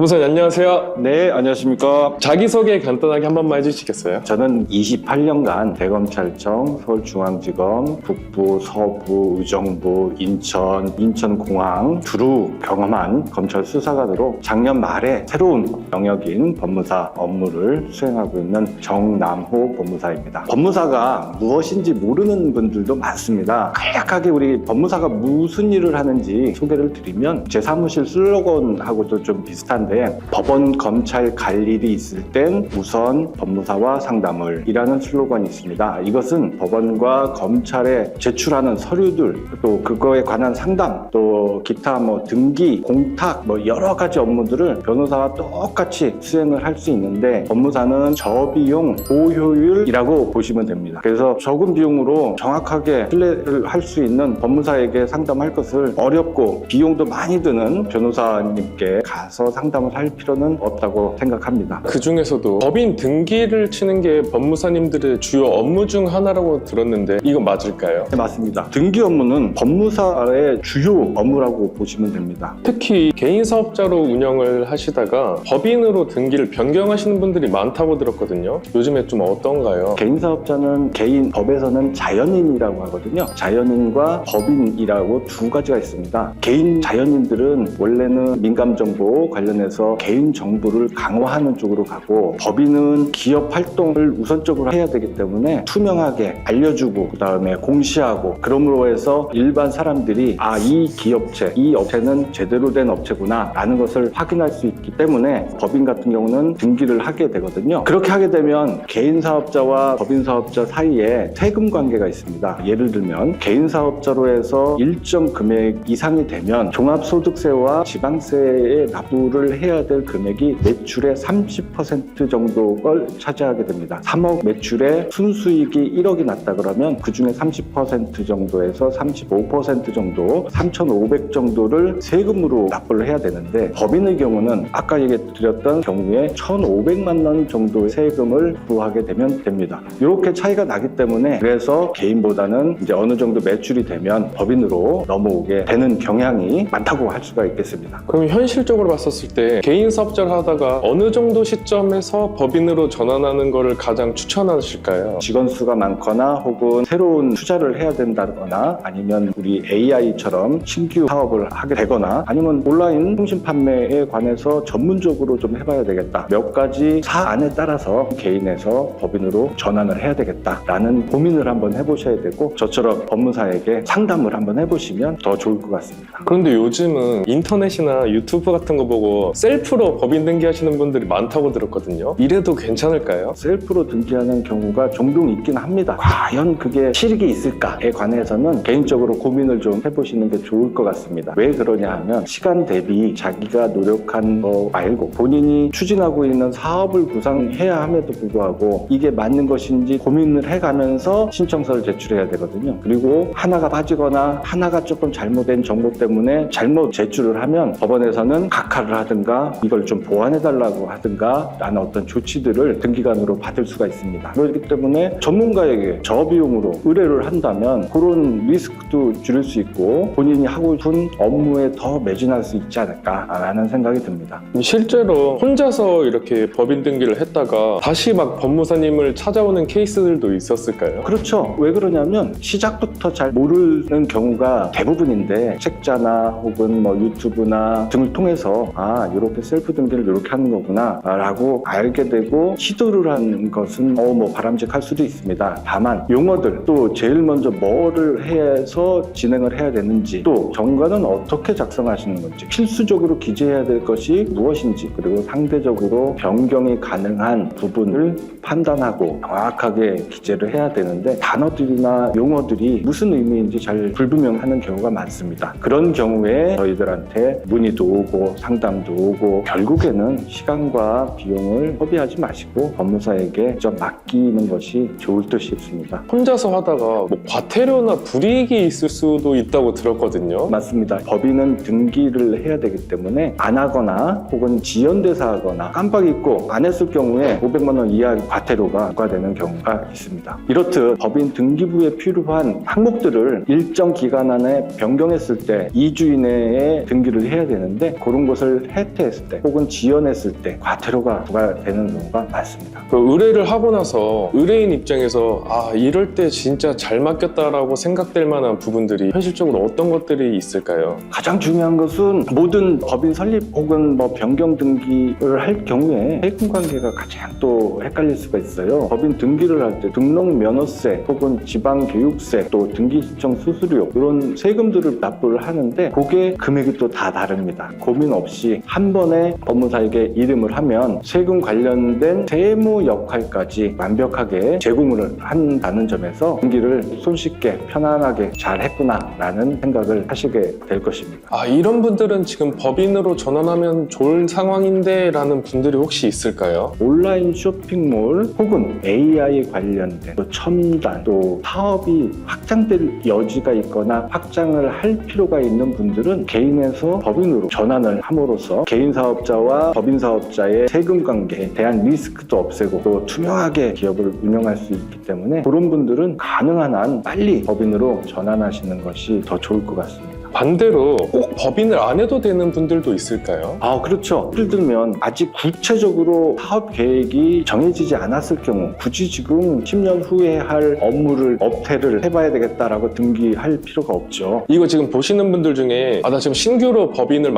법무사님 안녕하세요. 네, 안녕하십니까. 자기소개 간단하게 한 번만 해주시겠어요? 저는 28년간 대검찰청, 서울중앙지검, 북부, 서부, 의정부, 인천공항 두루 경험한 검찰 수사관으로 작년 말에 새로운 영역인 법무사 업무를 수행하고 있는 정남호 법무사입니다. 법무사가 무엇인지 모르는 분들도 많습니다. 간략하게 우리 법무사가 무슨 일을 하는지 소개를 드리면 제 사무실 슬로건하고도 좀 비슷한데 법원, 검찰 갈 일이 있을 땐 우선 법무사와 상담을 이라는 슬로건이 있습니다. 이것은 법원과 검찰에 제출하는 서류들, 또 그거에 관한 상담, 또 기타 등기, 공탁, 여러 가지 업무들을 변호사와 똑같이 수행을 할 수 있는데 법무사는 저비용 고효율이라고 보시면 됩니다. 그래서 적은 비용으로 정확하게 신뢰를 할 수 있는 법무사에게 상담할 것을 어렵고 비용도 많이 드는 변호사님께 가서 상담을 할 필요는 없다고 생각합니다. 그 중에서도 법인 등기를 치는 게 법무사님들의 주요 업무 중 하나라고 들었는데 이거 맞을까요? 네, 맞습니다. 등기 업무는 법무사의 주요 업무라고 보시면 됩니다. 특히 개인 사업자로 운영을 하시다가 법인으로 등기를 변경하시는 분들이 많다고 들었거든요. 요즘에 좀 어떤가요? 개인 사업자는 개인, 법에서는 자연인이라고 하거든요. 자연인과 법인이라고 두 가지가 있습니다. 개인 자연인들은 원래는 민감정보 관련해서 개인 정보를 강화하는 쪽으로 가고, 법인은 기업 활동을 우선적으로 해야 되기 때문에 투명하게 알려주고 그 다음에 공시하고, 그러므로 해서 일반 사람들이 이 기업체, 이 업체는 제대로 된 업체구나 라는 것을 확인할 수 있기 때문에 법인 같은 경우는 등기를 하게 되거든요. 그렇게 하게 되면 개인 사업자와 법인 사업자 사이에 세금 관계가 있습니다. 예를 들면 개인 사업자로 해서 일정 금액 이상이 되면 종합소득세와 지방세에 납부를 해야 될 금액이 매출의 30% 정도를 차지하게 됩니다. 3억 매출에 순수익이 1억이 났다 그러면 그 중에 30% 정도에서 35% 정도, 3,500 정도를 세금으로 납부를 해야 되는데, 법인의 경우는 아까 얘기 드렸던 경우에 1,500만 원 정도의 세금을 부과하게 되면 됩니다. 이렇게 차이가 나기 때문에 그래서 개인보다는 이제 어느 정도 매출이 되면 법인으로 넘어오게 되는 경향이 많다고 할 수가 있겠습니다. 그럼 현실적으로 봤었을 때 개인 사업자를 하다가 어느 정도 시점에서 법인으로 전환하는 거를 가장 추천하실까요? 직원 수가 많거나 혹은 새로운 투자를 해야 된다거나, 아니면 우리 AI처럼 신규 사업을 하게 되거나, 아니면 온라인 통신 판매에 관해서 전문적으로 좀 해봐야 되겠다, 몇 가지 사안에 따라서 개인에서 법인으로 전환을 해야 되겠다라는 고민을 한번 해보셔야 되고, 저처럼 법무사에게 상담을 한번 해보시면 더 좋을 것 같습니다. 그런데 요즘은 인터넷이나 유튜브 같은 거 보고 셀프로 법인 등기하시는 분들이 많다고 들었거든요. 이래도 괜찮을까요? 셀프로 등기하는 경우가 종종 있긴 합니다. 과연 그게 실익이 있을까에 관해서는 개인적으로 고민을 좀 해보시는 게 좋을 것 같습니다. 왜 그러냐 하면, 시간 대비 자기가 노력한 거 말고 본인이 추진하고 있는 사업을 구상해야 함에도 불구하고 이게 맞는 것인지 고민을 해가면서 신청서를 제출해야 되거든요. 그리고 하나가 빠지거나 하나가 조금 잘못된 정보 때문에 잘못 제출을 하면 법원에서는 각하를 하든가 이걸 좀 보완해달라고 하든가 라는 어떤 조치들을 등기관으로 받을 수가 있습니다. 그렇기 때문에 전문가에게 저비용으로 의뢰를 한다면 그런 리스크도 줄일 수 있고 본인이 하고 싶은 업무에 더 매진할 수 있지 않을까라는 생각이 듭니다. 실제로 혼자서 이렇게 법인 등기를 했다가 다시 막 법무사님을 찾아오는 케이스들도 있었을까요? 그렇죠. 왜 그러냐면 시작부터 잘 모르는 경우가 대부분인데, 책자나 혹은 유튜브나 등을 통해서 이렇게 셀프 등기를 이렇게 하는 거구나 라고 알게 되고 시도를 하는 것은 바람직할 수도 있습니다. 다만 용어들, 또 제일 먼저 뭐를 해서 진행을 해야 되는지, 또 정관은 어떻게 작성하시는 건지, 필수적으로 기재해야 될 것이 무엇인지, 그리고 상대적으로 변경이 가능한 부분을 판단하고 정확하게 기재를 해야 되는데, 단어들이나 용어들이 무슨 의미인지 잘 불분명하는 경우가 많습니다. 그런 경우에 저희들한테 문의도 오고 상담도 오고, 결국에는 시간과 비용을 허비하지 마시고 법무사에게 좀 맡기는 것이 좋을 듯 싶습니다. 혼자서 하다가 과태료나 불이익이 있을 수도 있다고 들었거든요. 맞습니다. 법인은 등기를 해야 되기 때문에 안 하거나 혹은 지연돼서 하거나 깜빡 잊고 안 했을 경우에 500만 원 이하 과태료가 부과되는 경우가 있습니다. 이렇듯 법인 등기부에 필요한 항목들을 일정 기간 안에 변경했을 때 2주 이내에 등기를 해야 되는데, 그런 것을 탈퇴했을 때 혹은 지연했을 때 과태료가 부과되는 경우가 많습니다. 그 의뢰를 하고 나서 의뢰인 입장에서 이럴 때 진짜 잘 맡겼다라고 생각될 만한 부분들이 현실적으로 어떤 것들이 있을까요? 가장 중요한 것은 모든 법인 설립 혹은 변경 등기를 할 경우에 세금 관계가 가장 또 헷갈릴 수가 있어요. 법인 등기를 할 때 등록 면허세 혹은 지방교육세 또 등기 신청 수수료 이런 세금들을 납부를 하는데 그게 금액이 또 다 다릅니다. 고민 없이 한 번에 법무사에게 이름을 하면 세금 관련된 세무 역할까지 완벽하게 제공을 한다는 점에서 등기를 손쉽게 편안하게 잘 했구나라는 생각을 하시게 될 것입니다. 이런 분들은 지금 법인으로 전환하면 좋은 상황인데 라는 분들이 혹시 있을까요? 온라인 쇼핑몰 혹은 AI 관련된 또 첨단 또 사업이 확장될 여지가 있거나 확장을 할 필요가 있는 분들은 개인에서 법인으로 전환을 함으로써 개인 사업자와 법인 사업자의 세금 관계에 대한 리스크도 없애고 또 투명하게 기업을 운영할 수 있기 때문에 그런 분들은 가능한 한 빨리 법인으로 전환하시는 것이 더 좋을 것 같습니다. 반대로 꼭 법인을 안 해도 되는 분들도 있을까요? 그렇죠. 예를 들면 아직 구체적으로 사업 계획이 정해지지 않았을 경우 굳이 지금 10년 후에 할 업무를 업태를 해봐야 되겠다라고 등기할 필요가 없죠. 이거 지금 보시는 분들 중에 나 지금 신규로 법인을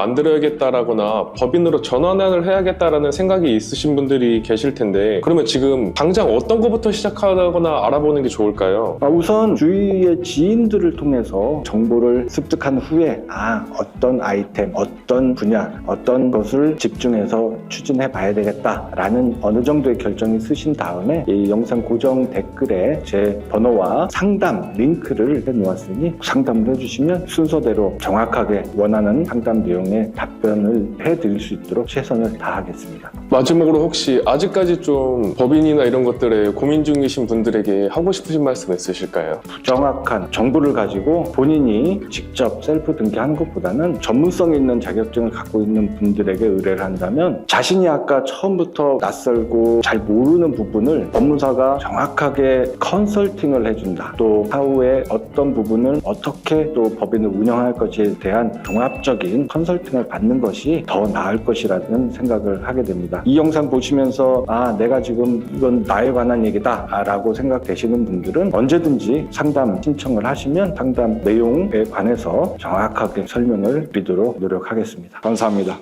만들어야겠다라거나 법인으로 전환을 해야겠다라는 생각이 있으신 분들이 계실 텐데 그러면 지금 당장 어떤 것부터 시작하거나 알아보는 게 좋을까요? 우선 주위의 지인들을 통해서 정보를 습득한 후에 어떤 아이템, 어떤 분야, 어떤 것을 집중해서 추진해 봐야 되겠다라는 어느 정도의 결정이 쓰신 다음에 이 영상 고정 댓글에 제 번호와 상담 링크를 해놓았으니 상담을 해주시면 순서대로 정확하게 원하는 상담 내용에 답변을 해드릴 수 있도록 최선을 다하겠습니다. 마지막으로 혹시 아직까지 좀 법인이나 이런 것들에 고민 중이신 분들에게 하고 싶으신 말씀 있으실까요? 정확한 정보를 가지고 본인이 직접 셀프 등기하는 것보다는 전문성 있는 자격증을 갖고 있는 분들에게 의뢰를 한다면 자신이 아까 처음부터 낯설고 잘 모르는 부분을 법무사가 정확하게 컨설팅을 해준다. 또 사후에 어떤 부분을 어떻게 또 법인을 운영할 것에 대한 종합적인 컨설팅을 받는 것이 더 나을 것이라는 생각을 하게 됩니다. 이 영상 보시면서 내가 지금 이건 나에 관한 얘기다 라고 생각되시는 분들은 언제든지 상담 신청을 하시면 상담 내용에 관해서 정확하게 설명을 드리도록 노력하겠습니다. 감사합니다.